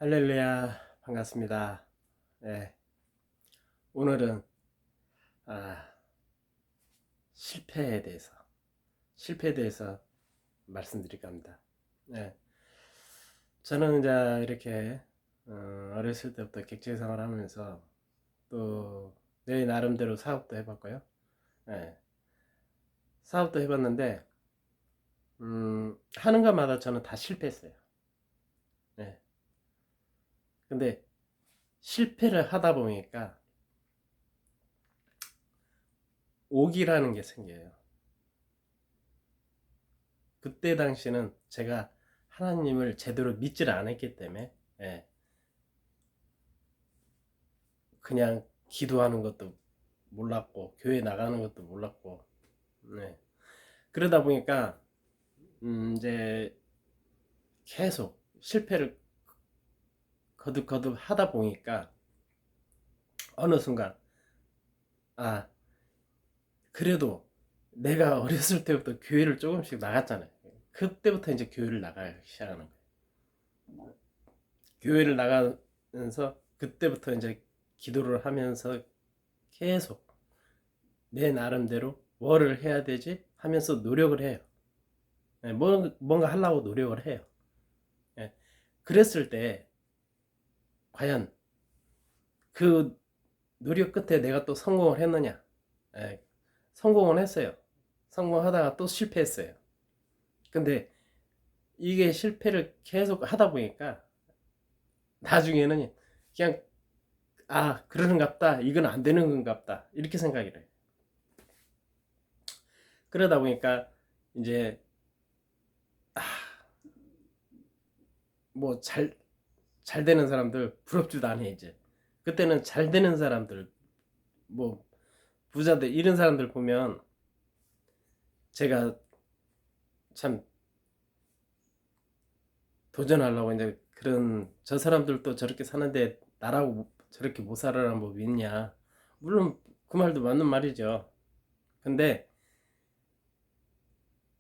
할렐루야, 반갑습니다. 네, 오늘은 실패에 대해서 말씀드릴까 합니다. 네, 저는 이제 이렇게 어렸을 때부터 객지 생활을 하면서 또 내 나름대로 사업도 해봤고요. 네, 사업도 해봤는데 하는 것마다 저는 다 실패했어요. 네, 근데 실패를 하다 보니까 오기라는 게 생겨요. 그때 당시는 제가 하나님을 제대로 믿지를 않았기 때문에 그냥 기도하는 것도 몰랐고 교회 나가는 것도 몰랐고 그러다 보니까 이제 계속 실패를 거듭거듭 하다 보니까 어느 순간 아 그래도 내가 어렸을 때부터 교회를 조금씩 나갔잖아요. 그때부터 이제 교회를 나가기 시작하는 거예요. 교회를 나가면서 그때부터 이제 기도를 하면서 계속 내 나름대로 뭐를 해야 되지 하면서 노력을 해요. 뭔가 하려고 노력을 해요. 그랬을 때 과연 그 노력 끝에 내가 또 성공을 했느냐? 성공을 했어요. 성공하다가 또 실패했어요. 근데 이게 실패를 계속 하다 보니까 나중에는 그냥 그러는갑다. 이건 안 되는 건갑다. 이렇게 생각이 해요. 그러다 보니까 이제 뭐 잘 되는 사람들 부럽지도 않아 이제. 그때는 잘 되는 사람들 뭐 부자들 이런 사람들 보면 제가 참 도전하려고 이제 그런 저 사람들도 저렇게 사는데 나라고 저렇게 못 살아라는 법이 있냐. 물론 그 말도 맞는 말이죠. 근데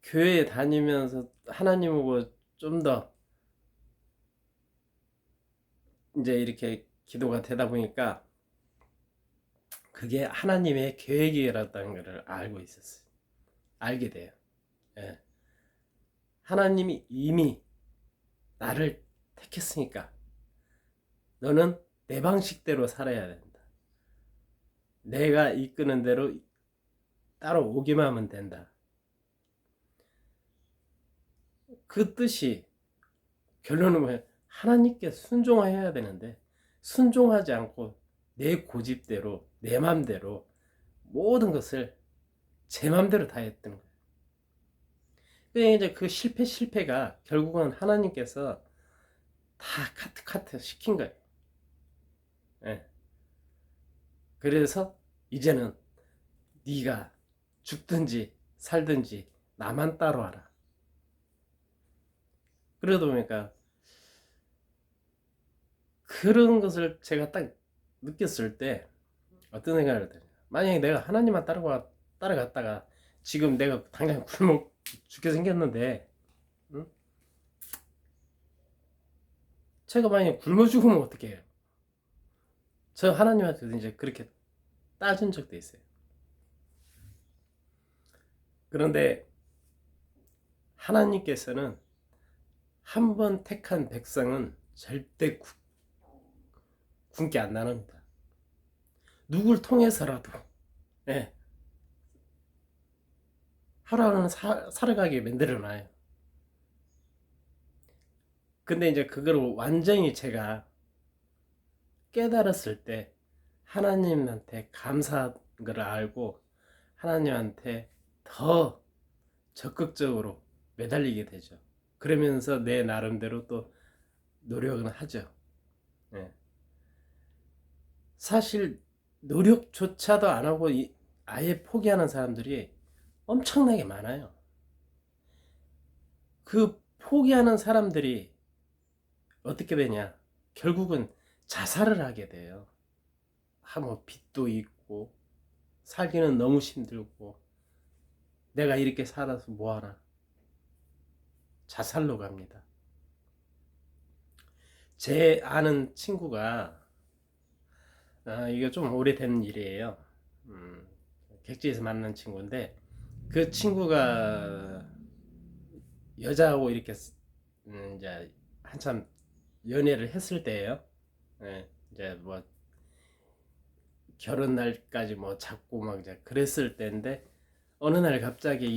교회에 다니면서 하나님하고 좀 더 이제 이렇게 기도가 되다 보니까 그게 하나님의 계획이라는 것을 알고 있었어요. 알게 돼요. 예. 하나님이 이미 나를 택했으니까 너는 내 방식대로 살아야 된다. 내가 이끄는 대로 따로 오기만 하면 된다. 그 뜻이 결론은 뭐예요? 하나님께 순종해야 되는데 순종하지 않고 내 고집대로 내 맘대로 모든 것을 제 맘대로 다 했던 거예요. 그러니까 이제 그 실패가 결국은 하나님께서 다 카트 시킨 거예요. 예. 그래서 이제는 네가 죽든지 살든지 나만 따라와라. 그러다 보니까 그런 것을 제가 딱 느꼈을 때 어떤 생각을 드냐. 만약에 내가 하나님만 따라갔다가 지금 내가 당장 굶어 죽게 생겼는데 응? 제가 만약에 굶어 죽으면 어떻게 해요? 저 하나님한테 이제 그렇게 따진 적도 있어요. 그런데 하나님께서는 한 번 택한 백성은 절대 굶게 안 나눕니다. 누굴 통해서라도 예, 하루는 살아가게 만들어놔요. 근데 이제 그걸 완전히 제가 깨달았을 때 하나님한테 감사한 걸 알고 하나님한테 더 적극적으로 매달리게 되죠. 그러면서 내 나름대로 또 노력은 하죠. 예. 사실 노력조차도 안 하고 아예 포기하는 사람들이 엄청나게 많아요. 그 포기하는 사람들이 어떻게 되냐? 결국은 자살을 하게 돼요. 뭐 빚도 있고 살기는 너무 힘들고 내가 이렇게 살아서 뭐하나 자살로 갑니다. 제 아는 친구가 이게 좀 오래된 일이에요. 객지에서 만난 친구인데 그 친구가 여자하고 이렇게 이제 한참 연애를 했을 때예요. 예, 이제 뭐 결혼 날까지 뭐 잡고 막 이제 그랬을 때인데 어느 날 갑자기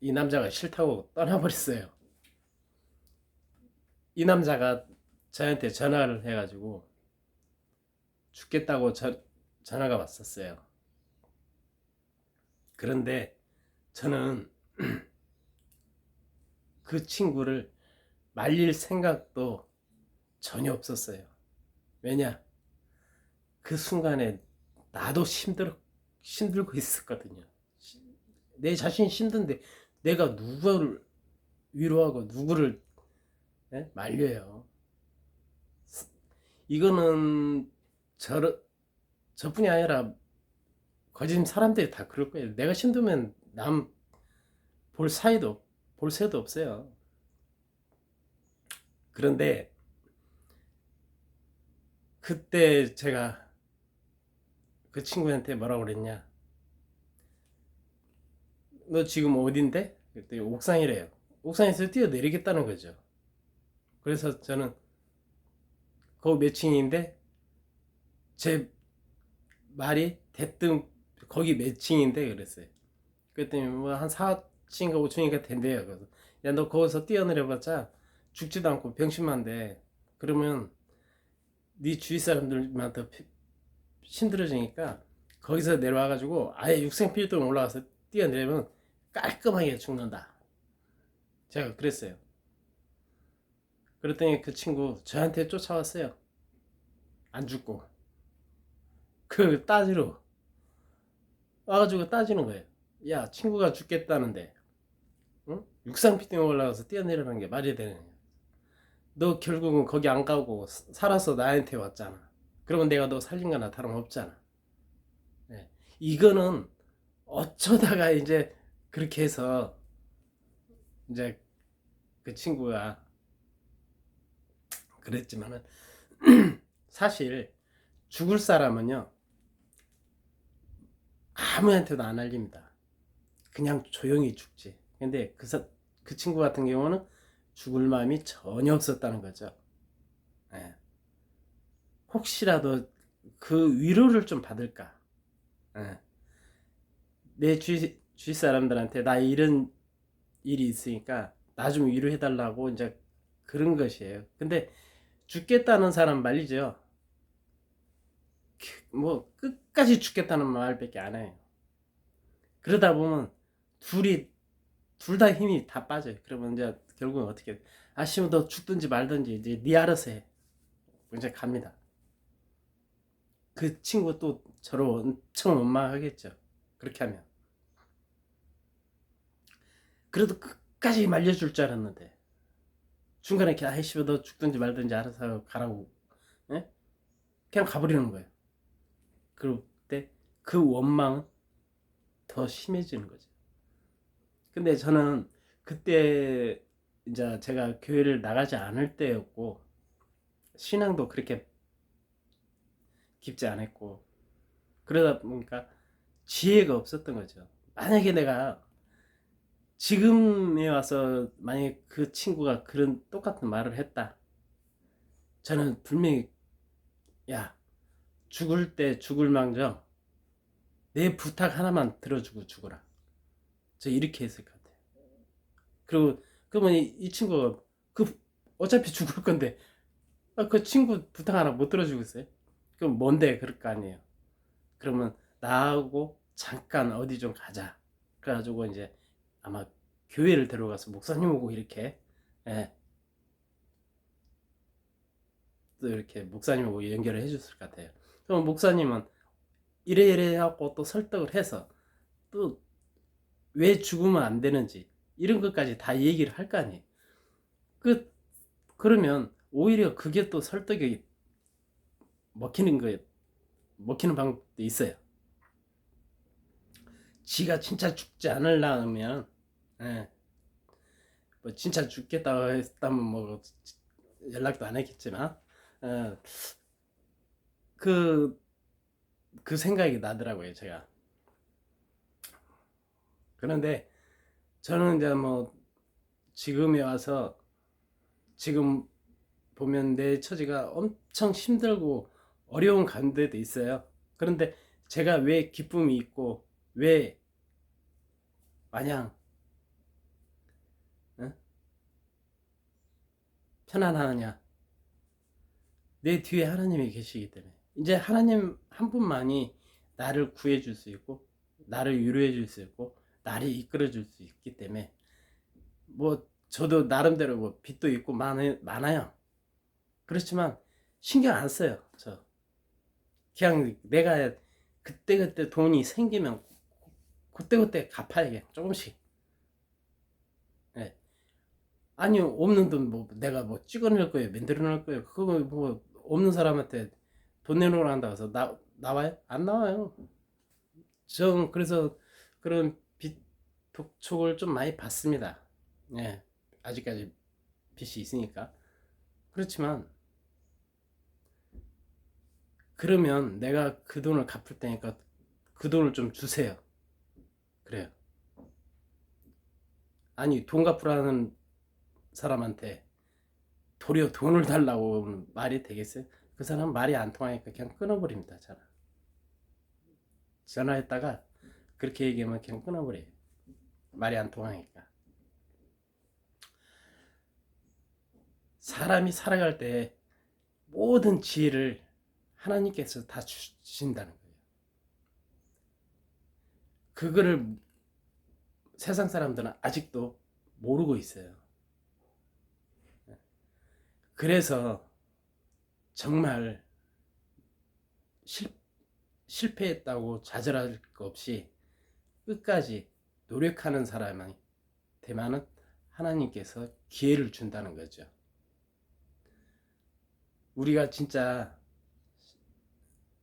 이 남자가 싫다고 떠나버렸어요. 이 남자가 저한테 전화를 해가지고 죽겠다고 전화가 왔었어요. 그런데 저는 그 친구를 말릴 생각도 전혀 없었어요. 왜냐? 그 순간에 나도 힘들고 있었거든요. 내 자신이 힘든데 내가 누구를 위로하고 누구를 말려요. 이거는 저뿐이 아니라 거짓 사람들이 다 그럴 거예요. 내가 힘들면 남 볼 새도 없어요. 그런데 그때 제가 그 친구한테 뭐라고 그랬냐? 너 지금 어딘데? 그랬더니 옥상이래요. 옥상에서 뛰어내리겠다는 거죠. 그래서 저는 거기 몇 층인데 제 말이 대뜸 거기 몇 층인데 그랬어요. 그랬더니 뭐 한 4층인가 5층인가 된대요. 그래서 야 너 거기서 뛰어내려봤자 죽지도 않고 병신만 돼. 그러면 네 주위 사람들만 더 힘들어지니까 거기서 내려와가지고 아예 육생필동 올라가서 뛰어내리면 깔끔하게 죽는다. 제가 그랬어요. 그랬더니 그 친구 저한테 쫓아왔어요. 안 죽고 그 따지러 와가지고 따지는 거예요. 야 친구가 죽겠다는데 응? 육상피딩 올라가서 뛰어내리는 게 말이 되느냐. 너 결국은 거기 안 가고 살아서 나한테 왔잖아. 그러면 내가 너 살린 거나 다름없잖아. 네. 이거는 어쩌다가 이제 그렇게 해서 이제 그 친구가 그랬지만은 사실 죽을 사람은요 아무한테도 안 알립니다. 그냥 조용히 죽지. 근데 그 친구 같은 경우는 죽을 마음이 전혀 없었다는 거죠. 예. 혹시라도 그 위로를 좀 받을까. 예. 내 주위 사람들한테 나 이런 일이 있으니까 나 좀 위로해달라고 이제 그런 것이에요. 근데 죽겠다는 사람 말이죠. 뭐 끝까지 죽겠다는 말밖에 안 해요. 그러다 보면 둘 다 힘이 다 빠져요. 그러면 이제 결국은 어떻게 아쉬면 너 죽든지 말든지 이제 네 알아서 해. 이제 갑니다. 그 친구 또 저를 엄청 원망하겠죠. 그렇게 하면. 그래도 끝까지 말려줄 줄 알았는데 중간에 이렇게 아이씨 너 죽든지 말든지 알아서 가라고 예? 그냥 가버리는 거예요. 그때 그 원망은 더 심해지는 거죠. 근데 저는 그때 이제 제가 교회를 나가지 않을 때였고 신앙도 그렇게 깊지 않았고 그러다 보니까 지혜가 없었던 거죠. 만약에 내가 지금에 와서 만약에 그 친구가 그런 똑같은 말을 했다. 저는 분명히 야 죽을 때 죽을 망정 내 부탁 하나만 들어주고 죽어라. 저 이렇게 했을 것 같아요. 그리고 그러면 이 친구가 어차피 죽을 건데 그 친구 부탁 하나 못 들어주고 있어요. 그럼 뭔데 그럴 거 아니에요. 그러면 나하고 잠깐 어디 좀 가자. 그래가지고 이제 아마 교회를 데려가서 목사님하고 이렇게 예, 또 이렇게 목사님하고 연결을 해줬을 것 같아요. 그럼 목사님은 이래 이래 하고 또 설득을 해서 또 왜 죽으면 안 되는지 이런 것까지 다 얘기를 할 거 아니에요. 그러면 오히려 그게 또 설득이 먹히는 거예요. 먹히는 방법도 있어요. 지가 진짜 죽지 않으려면 예, 뭐 진짜 죽겠다고 했다면 뭐 연락도 안 했겠지만 어, 그, 그 생각이 나더라고요, 제가. 그런데 저는 이제 뭐 지금에 와서 지금 보면 내 처지가 엄청 힘들고 어려운 가운데도 있어요. 그런데 제가 왜 기쁨이 있고 왜 마냥 어? 편안하냐? 내 뒤에 하나님이 계시기 때문에. 이제 하나님 한 분만이 나를 구해줄 수 있고 나를 위로해 줄 수 있고 나를 이끌어 줄 수 있기 때문에 뭐 저도 나름대로 뭐 빚도 있고 많아요. 그렇지만 신경 안 써요. 저 그냥 내가 그때그때 돈이 생기면 그때그때 갚아야 돼. 조금씩. 예. 아니 없는 돈 뭐 내가 뭐 찍어낼 거예요, 만들어 놓을 거예요. 그거 뭐 없는 사람한테 돈 내놓으라 한다고 해서 나와요? 안 나와요. 전 그래서 그런 빚 독촉을 좀 많이 받습니다. 예. 아직까지 빚이 있으니까. 그렇지만 그러면 내가 그 돈을 갚을 테니까 그 돈을 좀 주세요. 그래요. 아니 돈 갚으라는 사람한테 도리어 돈을 달라고 하면 말이 되겠어요? 그 사람 말이 안 통하니까 그냥 끊어버립니다. 전화했다가 그렇게 얘기하면 그냥 끊어버려요. 말이 안 통하니까. 사람이 살아갈 때 모든 지혜를 하나님께서 다 주신다는 거예요. 그거를 세상 사람들은 아직도 모르고 있어요. 그래서 정말 실패했다고 좌절할 거 없이 끝까지 노력하는 사람한테만은 하나님께서 기회를 준다는 거죠. 우리가 진짜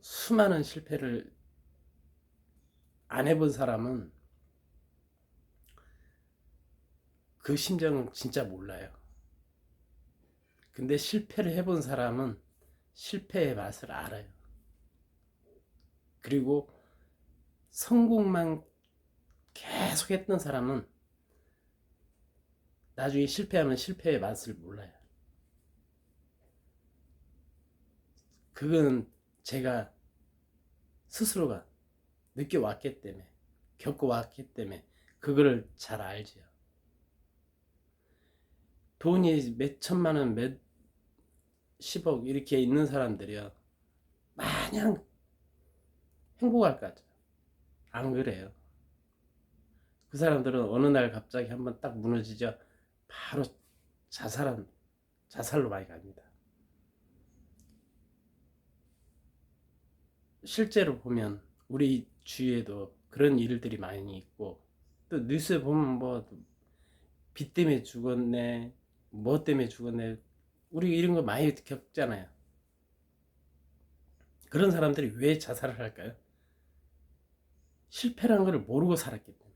수많은 실패를 안 해본 사람은 그 심정은 진짜 몰라요. 근데 실패를 해본 사람은 실패의 맛을 알아요. 그리고 성공만 계속 했던 사람은 나중에 실패하면 실패의 맛을 몰라요. 그건 제가 스스로가 느껴왔기 때문에, 겪어왔기 때문에 그거를 잘 알지요. 돈이 몇 천만 원, 몇 10억 이렇게 있는 사람들이요, 마냥 행복할 것 같아요. 안 그래요. 그 사람들은 어느 날 갑자기 한번 딱 무너지죠. 바로 자살로 많이 갑니다. 실제로 보면 우리 주위에도 그런 일들이 많이 있고, 또 뉴스에 보면 뭐 빚 때문에 죽었네, 뭐 때문에 죽었네, 우리 이런 거 많이 겪잖아요. 그런 사람들이 왜 자살을 할까요? 실패라는 걸 모르고 살았기 때문에.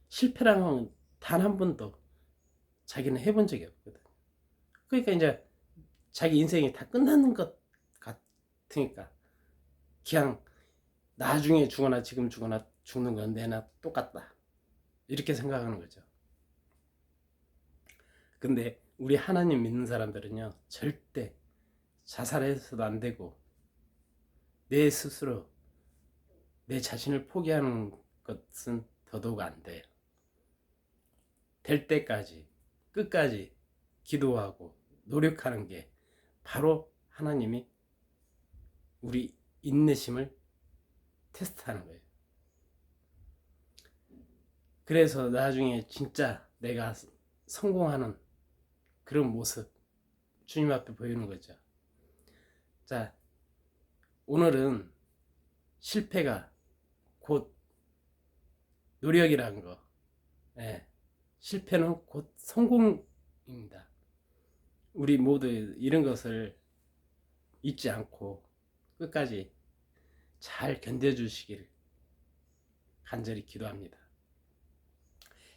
실패라는 건 단 한 번도 자기는 해본 적이 없거든. 그러니까 이제 자기 인생이 다 끝나는 것 같으니까 그냥 나중에 죽거나 지금 죽거나 죽는 건 내나 똑같다, 이렇게 생각하는 거죠. 근데 우리 하나님 믿는 사람들은요, 절대 자살해서도 안 되고 내 스스로 내 자신을 포기하는 것은 더더욱 안 돼요. 될 때까지 끝까지 기도하고 노력하는 게 바로 하나님이 우리 인내심을 테스트하는 거예요. 그래서 나중에 진짜 내가 성공하는 그런 모습 주님 앞에 보이는 거죠. 자, 오늘은 실패가 곧 노력이라는 거, 예, 실패는 곧 성공입니다. 우리 모두 이런 것을 잊지 않고 끝까지 잘 견뎌주시길 간절히 기도합니다.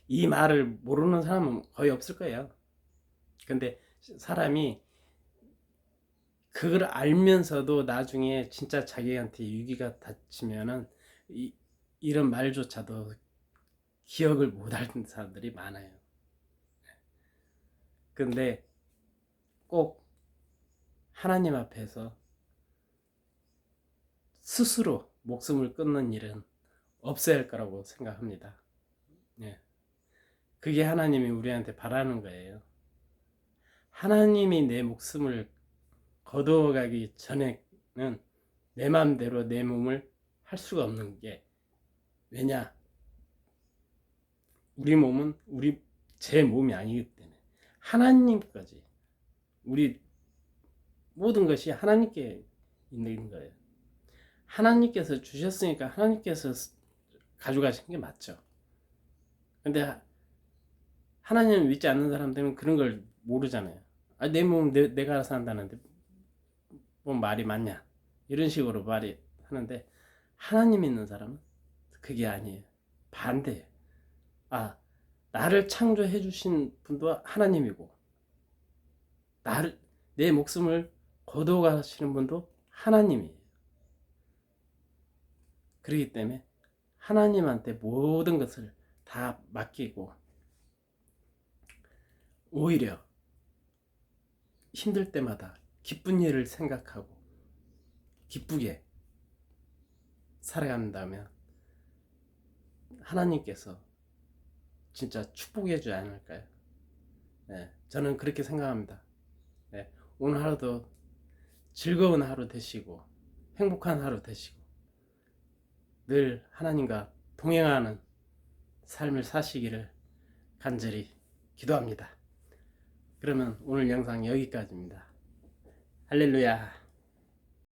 이 말을 모르는 사람은 거의 없을 거예요. 근데 사람이 그걸 알면서도 나중에 진짜 자기한테 위기가 닥치면은 이런 말조차도 기억을 못 하는 사람들이 많아요. 근데 꼭 하나님 앞에서 스스로 목숨을 끊는 일은 없어야 할 거라고 생각합니다. 예. 그게 하나님이 우리한테 바라는 거예요. 하나님이 내 목숨을 거두어가기 전에는 내 마음대로 내 몸을 할 수가 없는 게, 왜냐? 우리 몸은 제 몸이 아니기 때문에 하나님까지, 우리 모든 것이 하나님께 있는 거예요. 하나님께서 주셨으니까 하나님께서 가져가신 게 맞죠. 근데 하나님을 믿지 않는 사람들은 그런 걸 모르잖아요. 내 몸 내가 알아서 한다는데 뭐 말이 맞냐, 이런 식으로 말이 하는데, 하나님 믿는 사람은 그게 아니에요. 반대예요. 나를 창조해 주신 분도 하나님이고, 내 목숨을 거두어 가시는 분도 하나님이에요. 그렇기 때문에 하나님한테 모든 것을 다 맡기고, 오히려 힘들 때마다 기쁜 일을 생각하고 기쁘게 살아간다면 하나님께서 진짜 축복해 주지 않을까요? 네, 저는 그렇게 생각합니다. 네, 오늘 하루도 즐거운 하루 되시고 행복한 하루 되시고 늘 하나님과 동행하는 삶을 사시기를 간절히 기도합니다. 그러면 오늘 영상 여기까지입니다. 할렐루야.